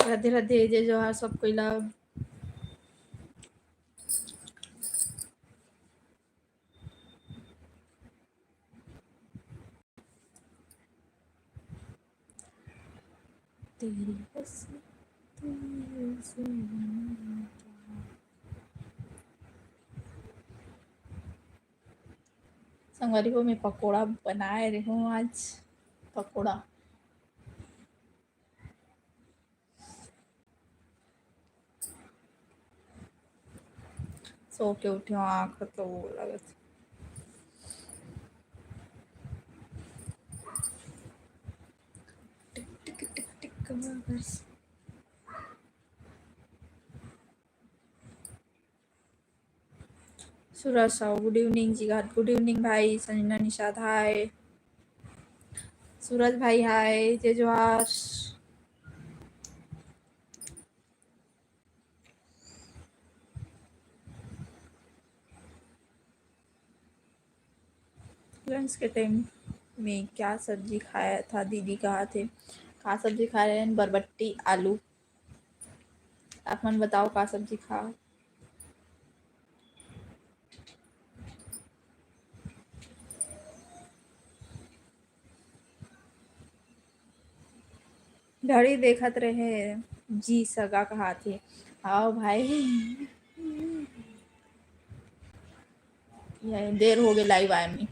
राधे राधे, जय जोहार सबको लव। तेरी हंसी संगवारी को मैं पकोड़ा बनाए रही हूँ आज। पकोड़ा सो के उठी हूँ, आँख तो लगे टिक टिक टिक टिक बस। सूरज साहू गुड इवनिंग जी, गुड इवनिंग भाई। संजना निषाद हाय, सूरज भाई हाय, जय जोहार। लंच के टाइम में क्या सब्जी खाया था दीदी, कहा थे का सब्जी खा रहे हैं? बरबट्टी आलू। आप मन बताओ का सब्जी खा। घड़ी देखत रहे जी, सगा कहा थे। आओ भाई, ये देर हो गई लाइव आए में।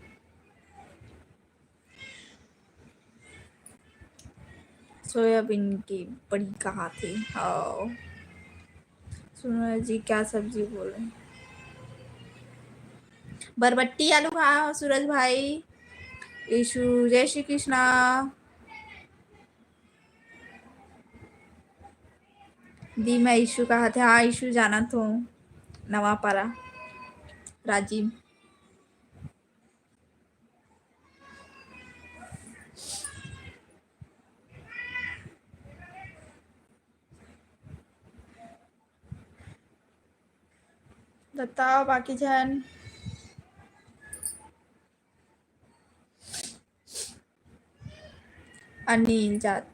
सोयाबीन की बड़ी कहा थे। आओ सुनो जी, क्या सब्जी बोल रहे हैं? बरबट्टी आलू खाओ सूरज भाई। ईशु जय श्री कृष्णा। दी मैं ईशु कहा थे। हाँ ईशु जाना तो नवापारा राजीव। बताओ बाकी जन। अनिल जात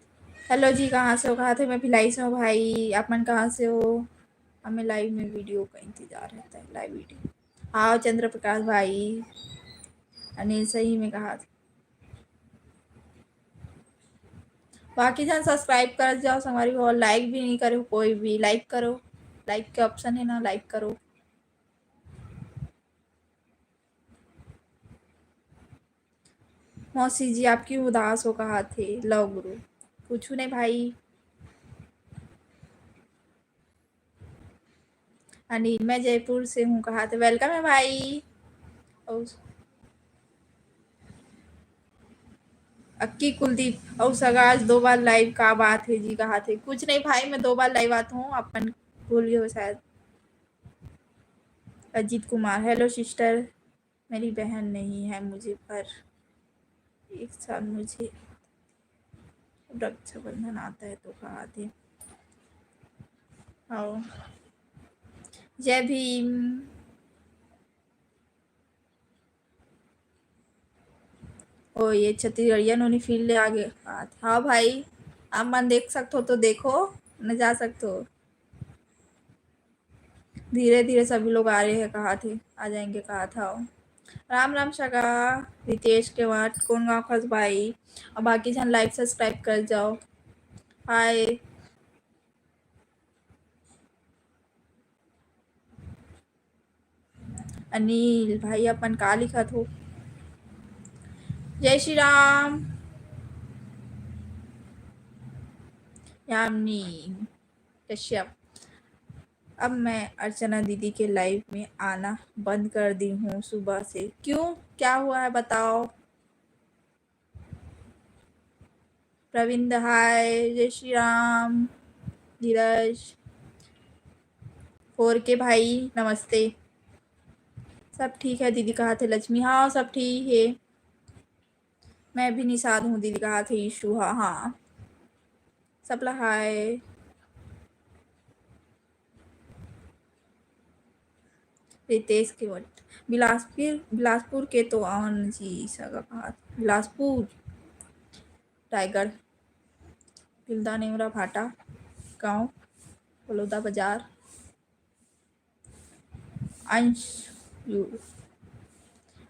हेलो जी, कहाँ से हो? कहा थे मैं भिलाई से हूँ भाई। आप मन कहाँ से हो? हमें लाइव में वीडियो का इंतजार रहता है, लाइव वीडियो। हाँ चंद्र प्रकाश भाई। अनिल सही में कहा था। बाकी जन सब्सक्राइब कर जाओ हमारी को, लाइक भी नहीं करे कोई भी। लाइक करो, लाइक के ऑप्शन है ना, लाइक करो। मौसी जी आप क्यों उदास हो? कहा थे लव गुरु। कुछ नहीं भाई। अनिल मैं जयपुर से हूँ, कहा थे वेलकम है भाई। और अक्की कुलदीप और सगाज 2 बार लाइव का बात है जी, कहा थे कुछ नहीं भाई, मैं 2 बार लाइव आता हूँ, अपन भूल गए हो शायद। अजीत कुमार हेलो सिस्टर, मेरी बहन नहीं है मुझे पर 1 साल मुझे रक्षाबंधन आता है तो कहा थे। आओ जय भीम। ओ ये छत्तीसगढ़िया नोनी फील्ड आगे। हाँ भाई, आप मन देख सकते हो तो देखो, न जा सकते हो। धीरे धीरे सभी लोग आ रहे हैं, कहा थे आ जाएंगे, कहा था। राम राम शगा रितेश के वाट कौन गाँव खस भाई। और बाकी जन लाइक सब्सक्राइब कर जाओ। हाय अनिल भाई, अपन का लिखा हो? जय श्री राम। यामिनी कश्यप। अब मैं अर्चना दीदी के लाइव में आना बंद कर दी हूँ सुबह से। क्यों, क्या हुआ है बताओ? प्रविंद हाय, जय श्री राम। धीरज 4K भाई नमस्ते। सब ठीक है दीदी, कहा थे लक्ष्मी। हाँ सब ठीक है, मैं भी निषाद हूँ दीदी, कहा थे ईशु। हाँ हाँ सब हाय। रितेश के वट बिलासपुर के तो आन जी सगा, कहा बिलासपुर टाइगर। पिल्दा नेवरा भाटा गांव बलौदा बाजार। अंश यू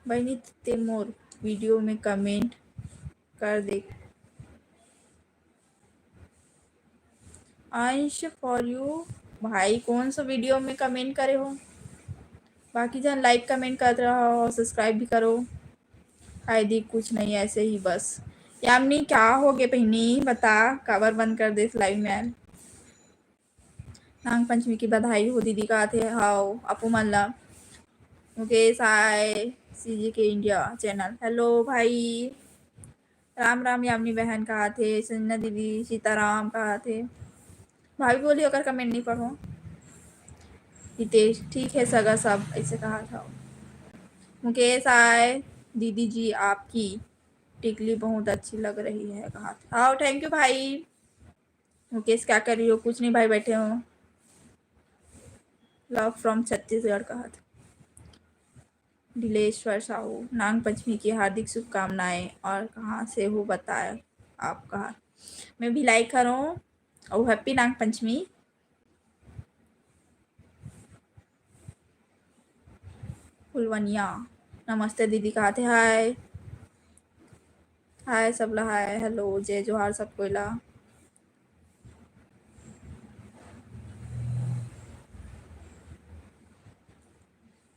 बहनी तैमूर वीडियो में कमेंट कर दे। अंश फॉर यू भाई कौन सा वीडियो में कमेंट करे हो? बाकी जन लाइक कमेंट कर रहा हो, सब्सक्राइब भी करो। हायदी कुछ नहीं, ऐसे ही बस। यामिनी क्या हो गए बहनी बता, कवर बंद कर दे लाइव में। नाग पंचमी की बधाई हो दीदी का थे। हाउ अपू मल्ला मुकेश हाय सीजी के इंडिया चैनल। हेलो भाई, राम राम। यामिनी बहन कहा थे। संजना दीदी सीताराम कहा थे। भाभी बोली अगर कमेंट नहीं पढ़ो। हितेश ठीक है सगा सब ऐसे कहा था। मुकेश आए दीदी जी आपकी टिकली बहुत अच्छी लग रही है कहा था। हाँ थैंक यू भाई। मुकेश क्या कर रही हो? कुछ नहीं भाई, बैठे हो। लव फ्रॉम छत्तीसगढ़ कहा था। दिलेश्वर साहू नाग पंचमी की हार्दिक शुभकामनाएं और कहाँ से हो बताए आप कहा। मैं भी लाइक करूँ और हैप्पी नाग पंचमी। फुलवनिया नमस्ते दीदी कहा थे। हाय हाय सबला हाय हेलो जय जोहार सब कोयला।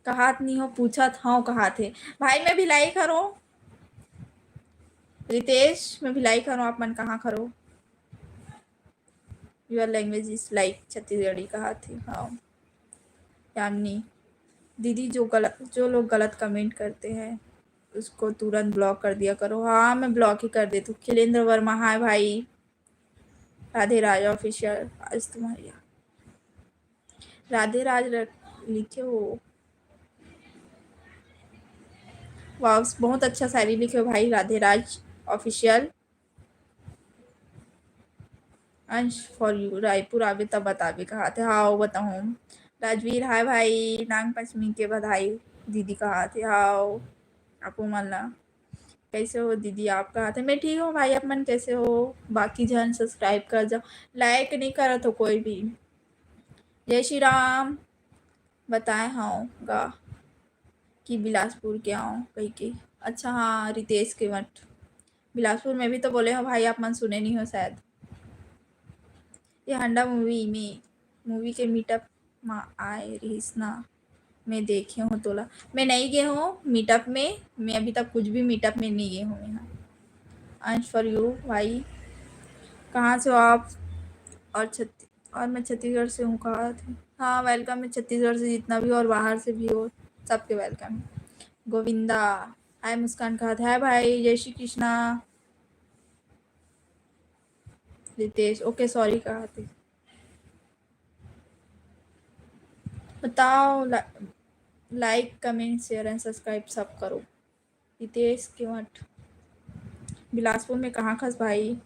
कहात नहीं हो पूछा था कहा थे भाई। मैं भी लाइक करो रितेश, मैं भी लाइक करो। आप मन कहाँ करो? Your language is like Chhattisgarhi कहा थी। हाँ यामिनी दीदी जो लोग गलत कमेंट करते हैं उसको तुरंत ब्लॉक कर दिया करो। हाँ मैं ब्लॉक ही कर देती हूँ। खिलेंद्र वर्मा हाय भाई। राधे राज ऑफिशियल आज तुम्हारी राधे राज लिखे हो। वाह बहुत अच्छा शायरी लिखे हो भाई। राधे राज ऑफिशियल। अंश फॉर यू रायपुर आवे तब बतावे कहा थे। हाँ बताऊँ। राजवीर हाय भाई नाग पंचमी के बधाई दीदी कहा थे। हाँ आपको मल्ला कैसे हो दीदी आप कहा थे। मैं ठीक हूँ भाई, आप मन कैसे हो? बाकी जन सब्सक्राइब कर जाओ, लाइक नहीं करा तो कोई भी। जय श्री राम बताए हाँ गा कि बिलासपुर के आओ कहीं के। अच्छा हाँ रितेश के मठ बिलासपुर में भी तो बोले हो भाई, आप मन सुने नहीं हो शायद। ये हंडा मूवी के मीटअप में आए रहीस ना, मैं देखे हूँ तोला। मैं नहीं गए हूँ मीटअप में, मैं अभी तक कुछ भी मीटअप में नहीं गए हूँ यहाँ। अंश फॉर यू भाई कहाँ से हो आप? और मैं छत्तीसगढ़ से हूँ कहा थे। हाँ वेलकम है छत्तीसगढ़ से जितना भी और बाहर से भी हो सबके वेलकम। गोविंदा हाय मुस्कान कहा था। हाय भाई जय श्री कृष्णा। रितेश ओके सॉरी कहा थे। बताओ like comment share and subscribe सब करो। रितेश के मठ बिलासपुर में कहाँ खस भाई?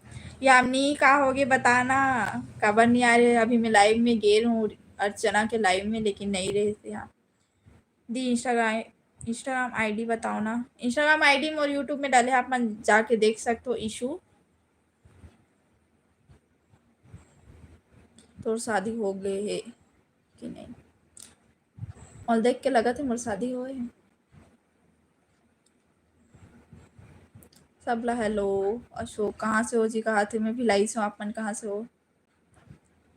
यामिनी कहाँ होगे बताना, खबर नहीं आ रही। अभी मैं लाइव में गेल हूँ अर्चना के लाइव में, लेकिन नहीं रहे थे यहाँ। दी इंस्टाग्राम आईडी बताओ ना। इंस्टाग्राम आईडी और यूट्यूब में डाले, आप मन जाके देख सकते हो। इशू तो शादी हो गई है कि नहीं? और देख के लगा थे मोर शादी हो है। सबला हेलो अशोक कहाँ से हो जी? कहा थे मैं भिलाई से हूँ। आप मन कहाँ से हो?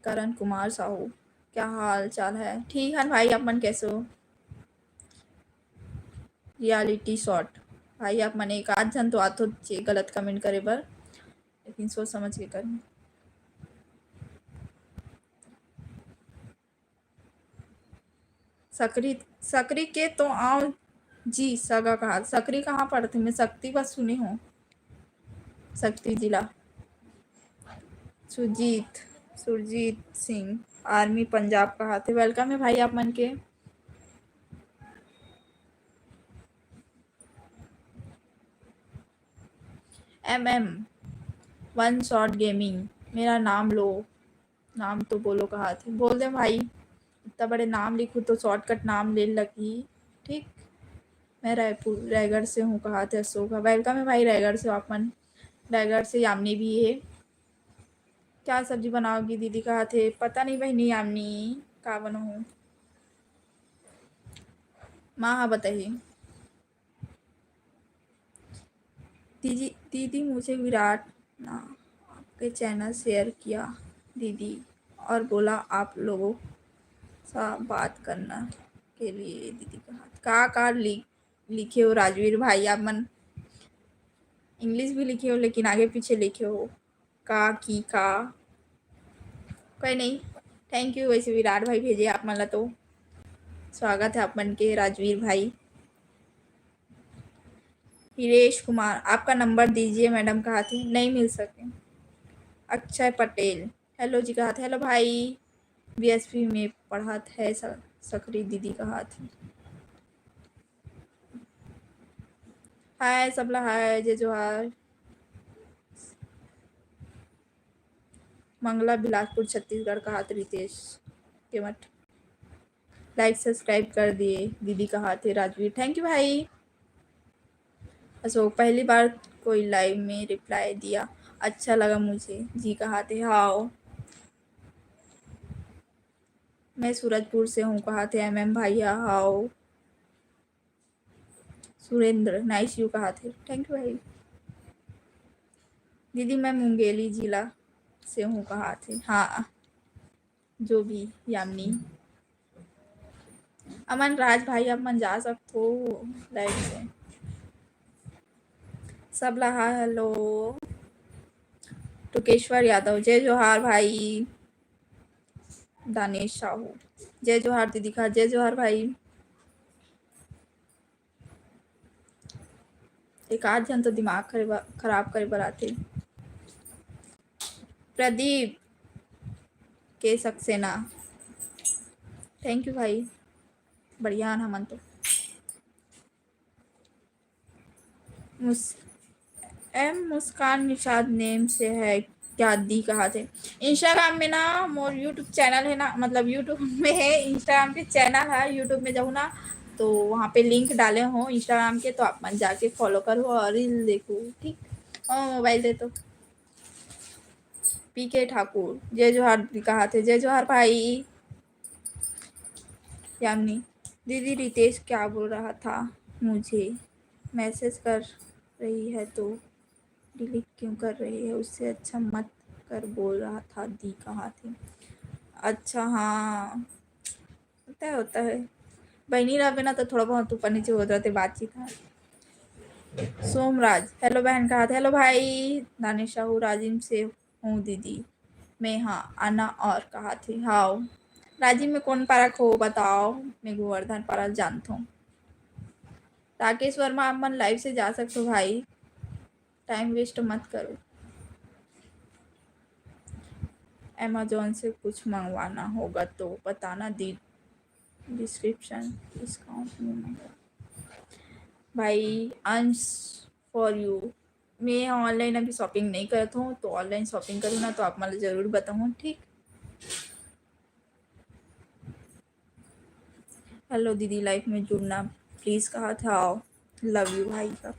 करण कुमार साहू क्या हाल चाल है? ठीक है भाई, आप मन कैसे हो? रियलिटी शॉर्ट भाई आप मन एक आध जन तो आतो गलत कमेंट करे बर, लेकिन सोच समझ के करें। सकरी के तो आओ जी सगा कहा। सकरी कहाँ पड़ते? मैं शक्ति बस सुनी हूँ। शक्ति जिला सुरजीत सुरजीत सिंह आर्मी पंजाब कहा थे। वेलकम है भाई आप मन के। वन शॉट गेमिंग मेरा नाम लो, नाम तो बोलो कहा थे। बोल दे भाई, इतना बड़े नाम लिखूँ तो शॉर्टकट नाम ले लगी। ठीक मैं रायगढ़ से हूँ कहा थे। अशोक वेलकम है भाई रायगढ़ से। आप मन रायगढ़ से यामिनी भी है। क्या सब्जी बनाओगी दीदी कहा थे? पता नहीं बहनी यामिनी का बनाऊँ। माँ हाँ बताइए। दीदी दीदी मुझे विराट ना आपके चैनल शेयर किया दीदी और बोला आप लोगों सा बात करना के लिए दीदी का लिखे हो राजवीर भाई आप मन इंग्लिश भी लिखे हो लेकिन आगे पीछे लिखे हो का की का कोई नहीं। थैंक यू वैसे विराट भाई भेजे आप मला तो स्वागत है आप मन के राजवीर भाई। हिरेश कुमार आपका नंबर दीजिए मैडम कहा थी नहीं मिल सके। अक्षय पटेल हेलो जी कहा था हेलो भाई बीएसपी में पढ़ा है सकरी दीदी कहा थी। हाय सबला हाय जय जोहार। मंगला बिलासपुर छत्तीसगढ़ कहा था रितेश के मठ लाइक सब्सक्राइब कर दिए दीदी कहा थे राजवीर थैंक यू भाई। अशोक पहली बार कोई लाइव में रिप्लाई दिया अच्छा लगा मुझे जी कहा थे हाओ मैं सूरजपुर से हूँ कहा थे एम भैया हाओ सुरेंद्र नाइस यू कहा थे थैंक यू भाई। दीदी मैं मुंगेली जिला से हूँ कहा थे हाँ जो भी यामिनी अमन राज भाई अब मन जा सकते हो लाइव से सब लहा हेलो टुकेश्वर यादव जय जोहार भाई। दानेश साहू जय जोहार दीदी का जय जोहार भाई। एक आध जन तो दिमाग खराब करे बराते। प्रदीप के सक्सेना थैंक यू भाई बढ़िया हमन तो मुस्कान निषाद नेम से है क्या दी कहा थे। इंस्टाग्राम में ना मोर यूट्यूब चैनल है ना मतलब यूट्यूब में है इंस्टाग्राम के चैनल है यूट्यूब में जाऊँ ना तो वहाँ पे लिंक डाले हो इंस्टाग्राम के तो आप मन जाके फॉलो करो और रील देखो ठीक। मोबाइल दे तो पीके ठाकुर जय जोहार कहा थे जय जोहार भाई। यामिनी दीदी रितेश क्या बोल रहा था मुझे मैसेज कर रही है तो डिलीट क्यों कर रही है उससे अच्छा मत कर बोल रहा था दी कहा थे। अच्छा हाँ होता है बहनी रहे ना तो थोड़ा बहुत ऊपर नीचे हो जाते बातचीत है। सोमराज हेलो बहन कहा था हेलो भाई दानिश साहू राजिम से हूँ दीदी मैं हाँ आना और कहा थी हाँ राजिम में कौन पारक हो बताओ मैं गोवर्धन पारक जानता हूँ। राकेश वर्मा आप मन लाइव से जा सकते हो भाई टाइम वेस्ट मत करो। अमेज़न से कुछ मंगवाना होगा तो बताना दी डिस्क्रिप्शन डिस्काउंट में मंगवा भाई अंश फॉर यू मैं ऑनलाइन अभी शॉपिंग नहीं करता हूँ तो ऑनलाइन शॉपिंग करूँ ना तो आप मुझे ज़रूर बताऊँ ठीक। हेलो दीदी लाइफ में जुड़ना प्लीज़ कहा था लव यू भाई का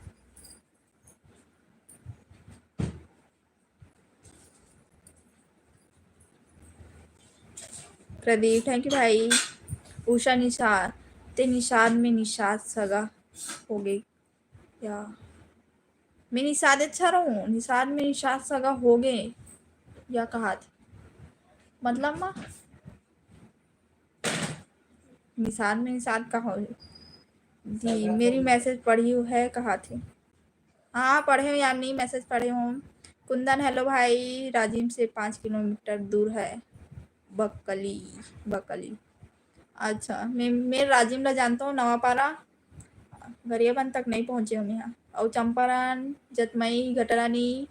प्रदीप थैंक यू भाई। उषा निषाद ते निषाद में निषाद सगा हो गई या मैं निषाद अच्छा रहूँ निषाद में निषाद सगा हो गए या कहा थी मतलब माँ निषाद में निषाद का हो जी मेरी मैसेज पढ़ी है कहा थी हाँ पढ़े हो या नहीं मैसेज पढ़े हो। कुंदन हेलो भाई राजिम से 5 किलोमीटर दूर है बकली बकली अच्छा मैं राजिम ला जानता हूँ नवापारा गरियाबंद तक नहीं पहुँचे हूँ यहाँ और चंपारण जतमई घटरानी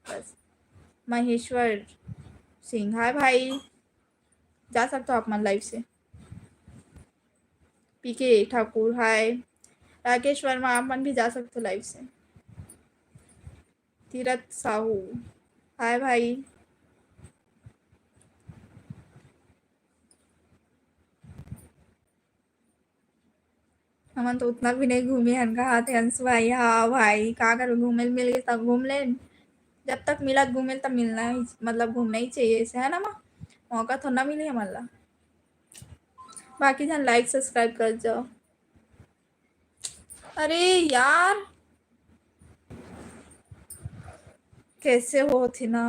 बस महेश्वर सिंह हाय भाई जा सकते हो आप मन लाइव से। पीके ठाकुर हाय राकेश वर्मा आप मन भी जा सकते हो लाइव से। तीरथ साहू हाय भाई। हमन तो उतना भी नहीं घूमे हन कहा थे अंशु भाई हाँ भाई का करूँ घूमे मिल गए तब घूम लेन जब तक मिला घूमे तब मिलना ही, मतलब घूमना ही चाहिए इसे, है ना माँ? मौका थोड़ा ना मिले हमारा। बाकी जन लाइक सब्सक्राइब कर जाओ। अरे यार, कैसे हो थी ना।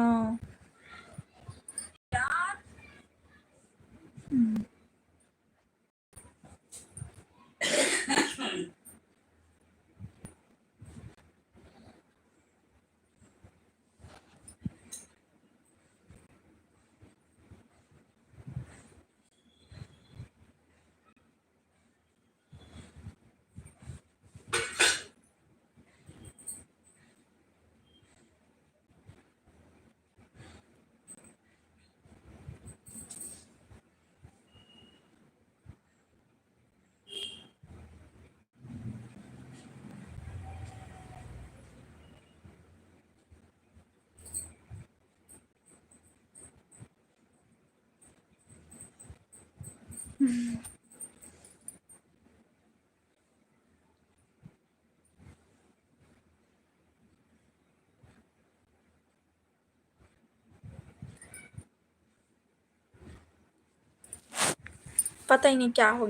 पता ही नहीं क्या हो